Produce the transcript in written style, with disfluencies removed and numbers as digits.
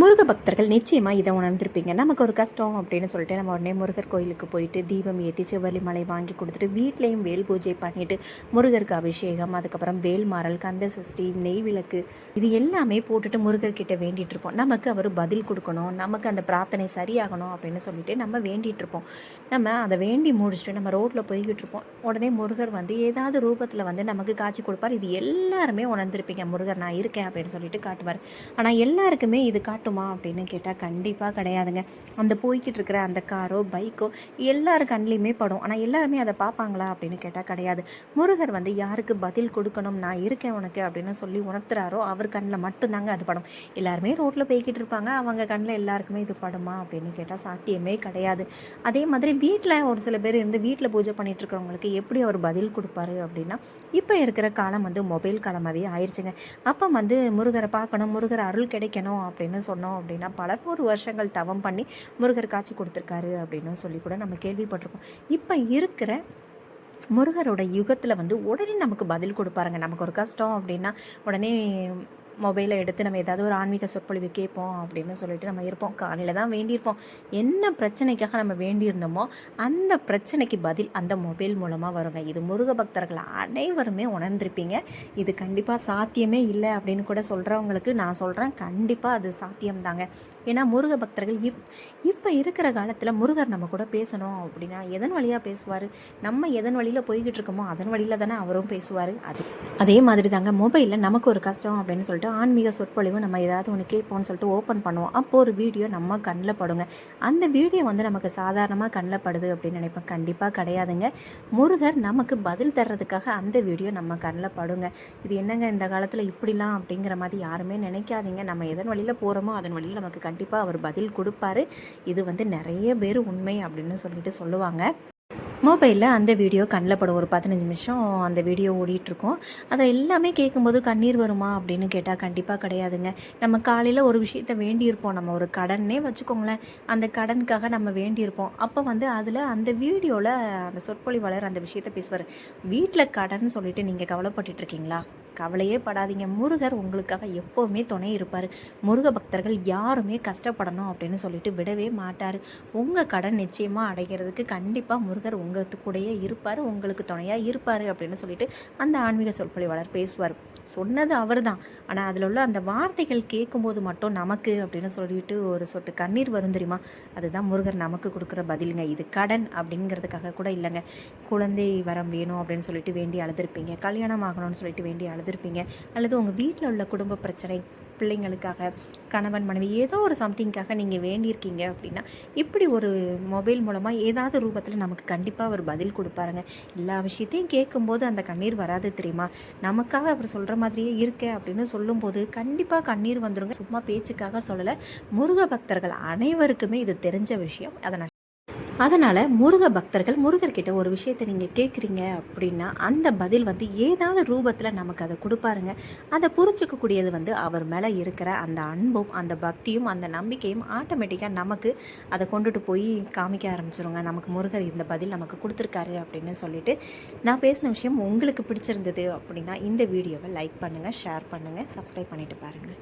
முருக பக்தர்கள் நிச்சயமாக இதை உணர்ந்திருப்பீங்க. நமக்கு ஒரு கஷ்டம் அப்படின்னு சொல்லிட்டு நம்ம உடனே முருகர் கோயிலுக்கு போயிட்டு தீபம் ஏற்றி செவ்வரளி மலை வாங்கி கொடுத்துட்டு வீட்லேயும் வேல் பூஜை பண்ணிவிட்டு முருகருக்கு அபிஷேகம், அதுக்கப்புறம் வேல் மாறல், கந்த சஷ்டி, நெய் விளக்கு இது எல்லாமே போட்டுட்டு முருகர்கிட்ட வேண்டிகிட்டு இருப்போம். நமக்கு அவர் பதில் கொடுக்கணும், நமக்கு அந்த பிரார்த்தனை சரியாகணும் அப்படின்னு சொல்லிட்டு நம்ம வேண்டிகிட்டு இருப்போம். நம்ம அதை வேண்டி முடிச்சுட்டு நம்ம ரோட்டில் போய்கிட்டு இருப்போம். உடனே முருகர் வந்து ஏதாவது ரூபத்தில் வந்து நமக்கு காட்சி கொடுப்பார். இது எல்லாருமே உணர்ந்திருப்பீங்க. முருகர் நான் இருக்கேன் அப்படின்னு சொல்லிட்டு காட்டுவார். ஆனால் எல்லாருக்குமே இது காட்டுமா அப்படின்னு கேட்டால் கண்டிப்பாக கிடையாதுங்க. அந்த போய்கிட்டு இருக்கிற அந்த காரோ பைக்கோ எல்லாரு கண்லேயுமே படும். ஆனால் எல்லாருமே அதை பார்ப்பாங்களா அப்படின்னு கேட்டால் கிடையாது. முருகர் வந்து யாருக்கு பதில் கொடுக்கணும், நான் இருக்கேன் உனக்கு அப்படின்னு சொல்லி உணர்த்துறாரோ அவர் கண்ணில் மட்டும்தாங்க அது படும். எல்லாருமே ரோட்டில் போய்கிட்டு இருப்பாங்க, அவங்க கண்ணில் எல்லாருக்குமே இது படுமா அப்படின்னு கேட்டால் சாத்தியமே கிடையாது. அதே மாதிரி வீட்டில் ஒரு சில பேர் இருந்து வீட்டில் பூஜை பண்ணிட்டு இருக்கிறவங்களுக்கு எப்படி அவர் பதில் கொடுப்பாரு அப்படின்னா, இப்போ இருக்கிற காலம் வந்து மொபைல் காலமாகவே ஆயிடுச்சுங்க. அப்போ வந்து முருகரை பார்க்கணும், முருகர் அருள் கிடைக்கணும் அப்படின்னு சொன்னோம் அப்படின்னா பல 100 வருஷங்கள் தவம் பண்ணி முருகர் காட்சி கொடுத்துருக்காரு அப்படின்னு சொல்லி கூட நம்ம கேள்விப்பட்டிருக்கோம். இப்போ இருக்கிற முருகரோட யுகத்தில் வந்து உடனே நமக்கு பதில் கொடுப்பாருங்க. நமக்கு ஒரு கஷ்டம் அப்படின்னா உடனே மொபைலை எடுத்து நம்ம ஏதாவது ஒரு ஆன்மீக சொற்பொழிவு கேட்போம் அப்படின்னு சொல்லிட்டு நம்ம இருப்போம். காலையில் தான் வேண்டியிருப்போம். என்ன பிரச்சனைக்காக நம்ம வேண்டியிருந்தோமோ அந்த பிரச்சனைக்கு பதில் அந்த மொபைல் மூலமாக வருங்க. இது முருக பக்தர்கள் அனைவருமே உணர்ந்திருப்பீங்க. இது கண்டிப்பாக சாத்தியமே இல்லை அப்படின்னு கூட சொல்கிறவங்களுக்கு நான் சொல்கிறேன், கண்டிப்பாக அது சாத்தியம்தாங்க. ஏன்னா முருக பக்தர்கள் இப்போ இருக்கிற காலத்தில் முருகர் நம்ம கூட பேசணும் அப்படின்னா எதன் வழியாக பேசுவார்? நம்ம எதன் வழியில் போய்கிட்டு இருக்கோமோ அதன் வழியில் தானே அவரும் பேசுவார். அதே மாதிரி தாங்க மொபைலில் நமக்கு ஒரு கஷ்டம் அப்படின்னு சொல்லிட்டு ஆன்மீக சொற்பொழிவு நம்ம ஏதாவது ஒன்று கேட்போம்னு சொல்லிட்டு ஓப்பன் பண்ணுவோம். அப்போது ஒரு வீடியோ நம்ம கண்ணில் படுங்க. அந்த வீடியோ வந்து நமக்கு சாதாரணமாக கண்ணில் படுது அப்படின்னு நினைப்பேன். கண்டிப்பாக கிடையாதுங்க. முருகர் நமக்கு பதில் தர்றதுக்காக அந்த வீடியோ நம்ம கண்ணில் படுங்க. இது என்னங்க இந்த காலத்தில் இப்படிலாம் அப்படிங்கிற மாதிரி யாருமே நினைக்காதீங்க. நம்ம எதன் வழியில் போகிறோமோ அதன் வழியில் நமக்கு கண்டிப்பாக அவர் பதில் கொடுப்பாரு. இது வந்து நிறைய பேர் உண்மை அப்படின்னு சொல்லிட்டு சொல்லுவாங்க. மொபைலில் அந்த வீடியோ கண்ணில் படும். ஒரு 15 நிமிஷம் அந்த வீடியோ ஓடிட்டுருக்கோம். அதை எல்லாமே கேட்கும்போது கண்ணீர் வருமா அப்படின்னு கேட்டால் கண்டிப்பாக கிடையாதுங்க. நம்ம காலையில் ஒரு விஷயத்தை வேண்டியிருப்போம். நம்ம ஒரு கடனே வச்சுக்கோங்களேன், அந்த கடனுக்காக நம்ம வேண்டியிருப்போம். அப்போ வந்து அதில் அந்த வீடியோவில் அந்த சொற்பொழிவாளர் அந்த விஷயத்தை பேசுவார். வீட்டில் கடன் சொல்லிட்டு நீங்கள் கவலைப்பட்டுருக்கீங்களா? கவலையே படாதீங்க. முருகர் உங்களுக்காக எப்போவுமே துணை இருப்பார். முருக பக்தர்கள் யாருமே கஷ்டப்படணும் அப்படின்னு சொல்லிட்டு விடவே மாட்டார். உங்கள் கடன் நிச்சயமாக அடைகிறதுக்கு கண்டிப்பாக முருகர் உங்களுக்கு கூடயே இருப்பார், உங்களுக்கு துணையாக இருப்பார் அப்படின்னு சொல்லிட்டு அந்த ஆன்மீக சொற்பொழிவாளர் பேசுவார். சொன்னது அவர் தான், ஆனால் அதில் உள்ள அந்த வார்த்தைகள் கேட்கும்போது மட்டும் நமக்கு அப்படின்னு சொல்லிட்டு ஒரு சொட்டு கண்ணீர் வரும் தெரியுமா? அதுதான் முருகர் நமக்கு கொடுக்குற பதிலுங்க. இது கடன் அப்படிங்கிறதுக்காக கூட இல்லைங்க. குழந்தை வரம் வேணும் அப்படின்னு சொல்லிட்டு வேண்டி அழுதுருப்பீங்க, கல்யாணம் ஆகணும்னு சொல்லிட்டு வேண்டி அழுதுருப்பீங்க, அல்லது உங்கள் வீட்டில் உள்ள குடும்ப பிரச்சனை, பிள்ளைங்களுக்காக, கணவன் மனைவி ஏதோ ஒரு சம்திங்காக நீங்கள் வேண்டியிருக்கீங்க அப்படின்னா இப்படி ஒரு மொபைல் மூலமாக ஏதாவது ரூபத்தில் நமக்கு கண்டிப்பாக அவர் பதில் கொடுப்பாருங்க. எல்லா விஷயத்தையும் கேட்கும்போது அந்த கண்ணீர் வராது தெரியுமா? நமக்காக அவர் சொல்கிற மாதிரியே இருக்கே அப்படின்னு சொல்லும்போது கண்டிப்பாக கண்ணீர் வந்துருங்க. சும்மா பேச்சுக்காக சொல்லலை, முருக பக்தர்கள் அனைவருக்குமே இது தெரிஞ்ச விஷயம். அதனால் முருக பக்தர்கள் முருகர்கிட்ட ஒரு விஷயத்தை நீங்கள் கேட்குறீங்க அப்படின்னா அந்த பதில் வந்து ஏதாவது ரூபத்தில் நமக்கு அதை கொடுப்பாருங்க. அதை புரிஞ்சிக்கக்கூடியது வந்து அவர் மேலே இருக்கிற அந்த அன்பும் அந்த பக்தியும் அந்த நம்பிக்கையும் ஆட்டோமேட்டிக்காக நமக்கு அதை கொண்டுட்டு போய் காமிக்க ஆரம்பிச்சிருங்க. நமக்கு முருகர் இந்த பதில் நமக்கு கொடுத்துருக்காரு அப்படின்னு சொல்லிட்டு. நான் பேசின விஷயம் உங்களுக்கு பிடிச்சிருந்தது அப்படின்னா இந்த வீடியோவை லைக் பண்ணுங்கள், ஷேர் பண்ணுங்கள், சப்ஸ்கிரைப் பண்ணிவிட்டு பாருங்கள்.